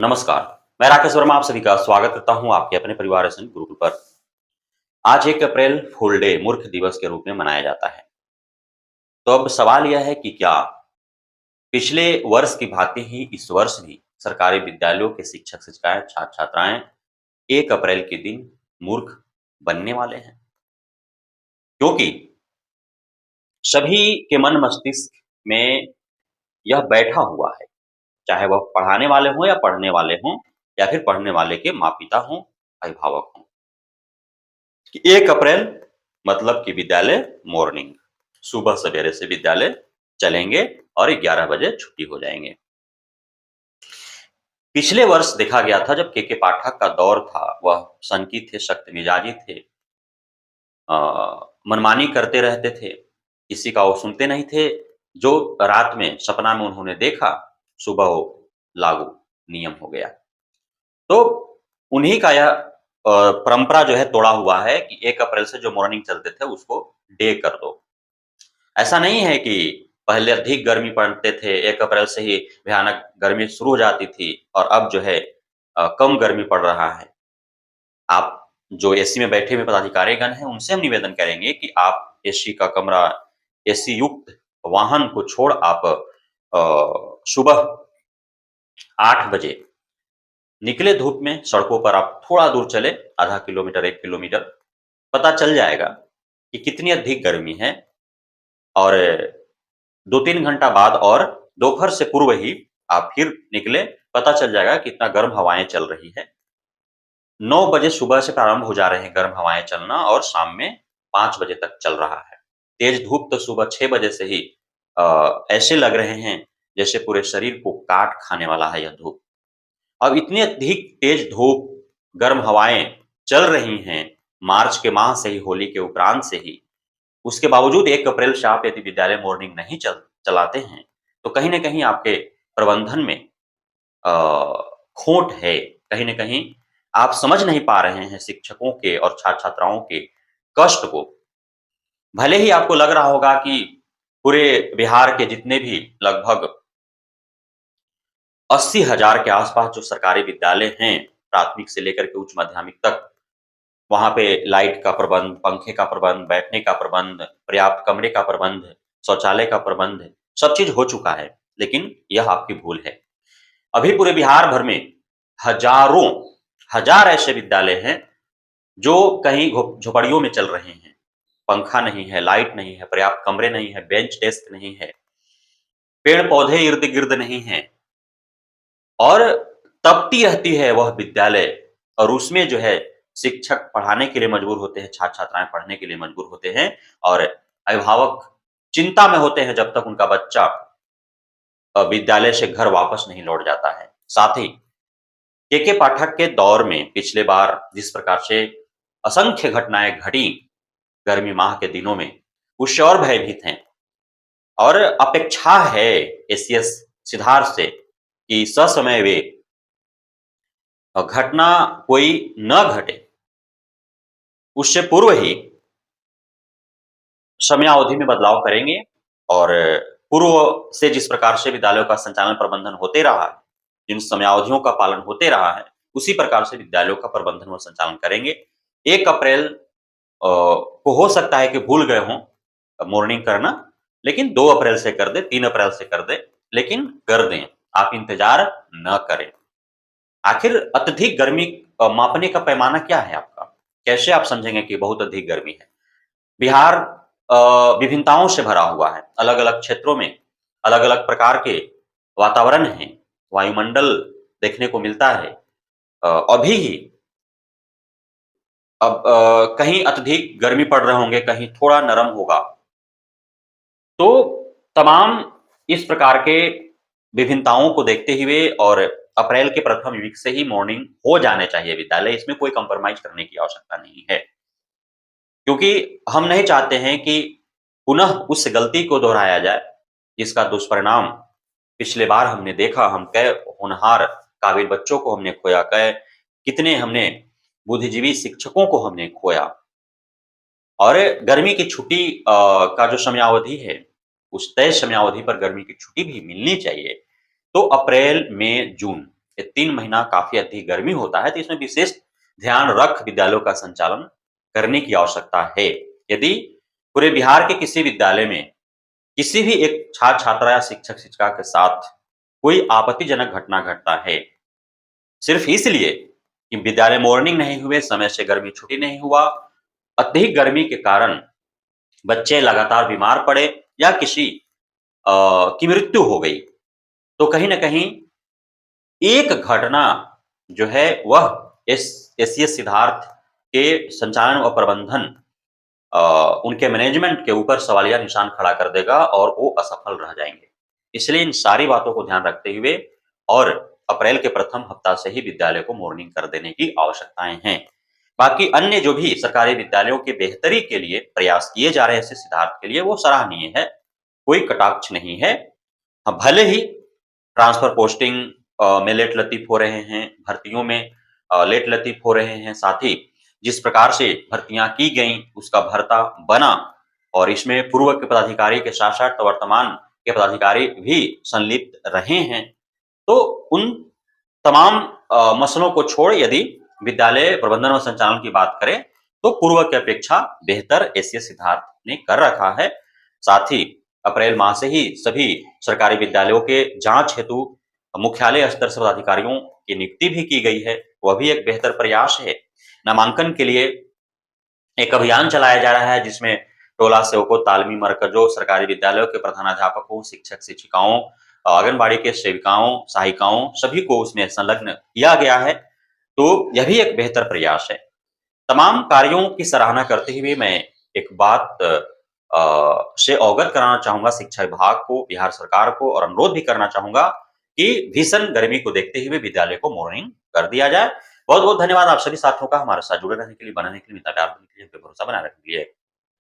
नमस्कार, मैं राकेश वर्मा आप सभी का स्वागत करता हूं आपके अपने परिवार एसएन गुरुकुल पर। आज 1 अप्रैल फूल डे मूर्ख दिवस के रूप में मनाया जाता है। तो अब सवाल यह है कि क्या पिछले वर्ष की भांति ही इस वर्ष भी सरकारी विद्यालयों के शिक्षक-शिक्षिकाएं, छात्र-छात्राएं 1 अप्रैल के दिन मूर्ख बनने वाले हैं? क्योंकि सभी के मन मस्तिष्क में यह बैठा हुआ है, चाहे वह पढ़ाने वाले हों या पढ़ने वाले हों या फिर पढ़ने वाले के माता-पिता हों, अभिभावक हों। कि 1 अप्रैल मतलब कि विद्यालय मॉर्निंग, सुबह सवेरे से विद्यालय चलेंगे और 11 बजे छुट्टी हो जाएँगे। पिछले वर्ष देखा गया था जब के पाठक का दौर था, वह सनकी थे, सख्त मिजाजी थे, अ, मनमानी करते रहते थे, किसी का वो सुनते नहीं थे, जो रात में सपना में उन्होंने देखा, सुबह वो लागू नियम हो गया। तो उन्हीं का यह परंपरा जो है तोड़ा हुआ है कि 1 अप्रैल से जो मॉर्निंग चलते थे उसको डे कर दो। ऐसा नहीं है कि पहले अधिक गर्मी पड़ते थे, 1 अप्रैल से ही भयानक गर्मी शुरू हो जाती थी और अब जो है कम गर्मी पड़ रहा है। आप जो एसी में बैठे हुए पदाधिकारीगण हैं, उनसे हम निवेदन करेंगे कि आप एसी का कमरा, एसी युक्त वाहन को छोड़ आप सुबह 8 बजे निकले धूप में, सड़कों पर आप थोड़ा दूर चले, आधा किलोमीटर, 1 किलोमीटर, पता चल जाएगा कि कितनी अधिक गर्मी है और 2-3 घंटा बाद और दोपहर से पूर्व ही आप फिर निकले, पता चल जाएगा कितना गर्म हवाएँ चल रही हैं। 9 बजे सुबह से प्रारंभ हो जा रहे हैं गर्म हवाएँ चलना और शाम में 5 बजे तक चल रहा है। तेज़ धूप तो सुबह 6 बजे से ही ऐसे लग रहे हैं, जैसे पूरे शरीर को काट खाने वाला है यह धूप। अब इतनी अधिक तेज धूप, गर्म हवाएँ चल रही हैं, मार्च के माह से ही, होली के उपरांत से ही, उसके बावजूद 1 अप्रैल से आप यदि विद्यालय मॉर्निंग नहीं चलाते हैं, तो कहीं न कहीं आपके प्रबंधन में अ, खोट है। कहीं न कहीं आप समझ नहीं पा रहे हैं शिक्षकों के और छात्र-छात्राओं के कष्ट को। भले ही आपको लग रहा होगा कि पूरे बिहार के जितने भी लगभग 80,000 के आस-पास जो सरकारी विद्यालय हैं, प्राथमिक से लेकर के उच्च माध्यमिक तक, वहाँ पे लाइट का प्रबंध, पंखे का प्रबंध, बैठने का प्रबंध, पर्याप्त कमरे का प्रबंध, शौचालय का प्रबंध, सब चीज़ हो चुका है, लेकिन यह आपकी भूल है। अभी पूरे बिहार भर में हज़ारों, हज़ार ऐसे विद्यालय हैं, जो कहीं झोपड़ियों में चल रहे हैं। पंखा नहीं है, लाइट नहीं है, पर्याप्त कमरे नहीं है, बेंच डेस्क नहीं है, पेड़-पौधे इर्द-गिर्द नहीं हैं। और तपती रहती है वह विद्यालय और उसमें जो है शिक्षक पढ़ाने के लिए मजबूर होते हैं, छात्र-छात्राएँ पढ़ने के लिए मजबूर होते हैं और अभिभावक चिंता में होते हैं जब तक उनका बच्चा विद्यालय से घर वापस नहीं लौट जाता है। साथ ही के पाठक के दौर में पिछले बार जिस प्रकार से असंख्य घटनाएँ घटी गर्मी माह के दिनों में, उससे और भयभीत हैं और अपेक्षा है एसीएस सिद्धार्थ से कि ससमय वे घटना कोई न घटे, उससे पूर्व ही समयावधि में बदलाव करेंगे और पूर्व से जिस प्रकार से विद्यालयों का संचालन प्रबंधन होते रहा है, जिन समयावधियों का पालन होते रहा है, उसी प्रकार से विद्यालयों का प्रबंधन व संचालन करेंगे। 1 अप्रैल को हो सकता है कि भूल गए हों मॉर्निंग करना, लेकिन 2 अप्रैल से कर दें, 3 अप्रैल से कर दें, लेकिन कर दें। आप इंतज़ार न करें। आखिर अत्यधिक गर्मी मापने का पैमाना क्या है आपका? कैसे आप समझेंगे कि बहुत अधिक गर्मी है? बिहार विभिन्नताओं से भरा हुआ है। अलग-अलग क्षेत्रों में अलग-अलग प्रकार के वातावरण हैं, वायुमंडल देखने को मिलता है। अभी ही अब कहीं अत्यधिक गर्मी पड़ रहे होंगे, कहीं थोड़ा नरम होगा। तो तमाम इस प्रकार के विभिन्नताओं को देखते हुए और अप्रैल के प्रथम वीक से ही मॉर्निंग हो जाने चाहिए विद्यालय, इसमें कोई कॉम्प्रोमाइज़ करने की आवश्यकता नहीं है। क्योंकि हम नहीं चाहते हैं कि पुनः उस गलती को दोहराया जाए, जिसका दुष्परिणाम पिछले बार हमने देखा, हम कै होनहार काबिल बच्चों को हमने खोया, कै कितने हमने बुद्धिजीवी शिक्षकों को हमने खोया और गर्मी की छुट्टी का जो समयावधि है, उस तय समयावधि पर गर्मी की छुट्टी भी मिलनी चाहिए। तो अप्रैल, मई, जून ये 3 महीना काफ़ी अधिक गर्मी होता है, तो इसमें विशेष ध्यान रख विद्यालयों का संचालन करने की आवश्यकता है। यदि पूरे बिहार के किसी विद्यालय में किसी भी एक छात्र-छात्रा या शिक्षक-शिक्षिका के साथ कोई आपत्तिजनक घटना घटता है, सिर्फ़ इसलिए कि विद्यालय मॉर्निंग नहीं हुए, समय से गर्मी छुट्टी नहीं हुआ, अत्यधिक गर्मी के कारण बच्चे लगातार बीमार पड़े या किसी अ, की मृत्यु हो गई, तो कहीं न कहीं एक घटना जो है वह एससीएस सिद्धार्थ के संचालन और प्रबंधन अ, उनके मैनेजमेंट के ऊपर सवालिया निशान खड़ा कर देगा और वो असफल रह जाएँगे। इसलिए इन सारी बातों को ध्यान रखते हुए और अप्रैल के प्रथम हफ्ता से ही विद्यालय को मॉर्निंग कर देने की आवश्यकताएँ हैं। बाकी अन्य जो भी सरकारी विद्यालयों की बेहतरी के लिए प्रयास किए जा रहे हैं एसएस सिद्धार्थ के लिए वो सराहनीय है, कोई कटाक्ष नहीं है। हाँ, भले ही ट्रांसफर पोस्टिंग में लेट-लतीफ़ हो रहे हैं, भर्तियों में लेट-लतीफ़ हो रहे हैं, साथ ही जिस प्रकार से भर्तियाँ की गईं, उसका भर्ता बना और इसमें पूर्व के पदाधिकारी के साथ-साथ वर्तमान के पदाधिकारी भी संलिप्त रहे हैं। तो उन तमाम मसलों को छोड़ यदि विद्यालय प्रबंधन और संचालन की बात करें, तो पूर्व की अपेक्षा बेहतर एससीएस सिद्धार्थ ने कर रखा है। साथ ही अप्रैल माह से ही सभी सरकारी विद्यालयों के जाँच हेतु मुख्यालय स्तर से पदाधिकारियों की नियुक्ति भी की गई है, वह भी एक बेहतर प्रयास है। नामांकन के लिए एक अभियान चलाया जा रहा है जिसमें टोला सेवकों, तालमी मरकज़ों, सरकारी विद्यालयों के प्रधानाध्यापकों, शिक्षक-शिक्षिकाओं, आंगनबाड़ी के सेविकाओं, सहायिकाओं सभी को उसमें संलग्न किया गया है। तो यह भी एक बेहतर प्रयास है। तमाम कार्यों की सराहना करते हुए मैं एक बात से अवगत कराना चाहूँगा शिक्षा विभाग को, बिहार सरकार को और अनुरोध भी करना चाहूँगा कि भीषण गर्मी को देखते हुए विद्यालय को मॉर्निंग कर दिया जाए। बहुत-बहुत धन्यवाद आप सभी साथियों का हमारे साथ जुड़े रहने के लिए, बने रहने के लिए, मित्रता प्यार देने के लिए, भरोसा बनाए रखने के लिए।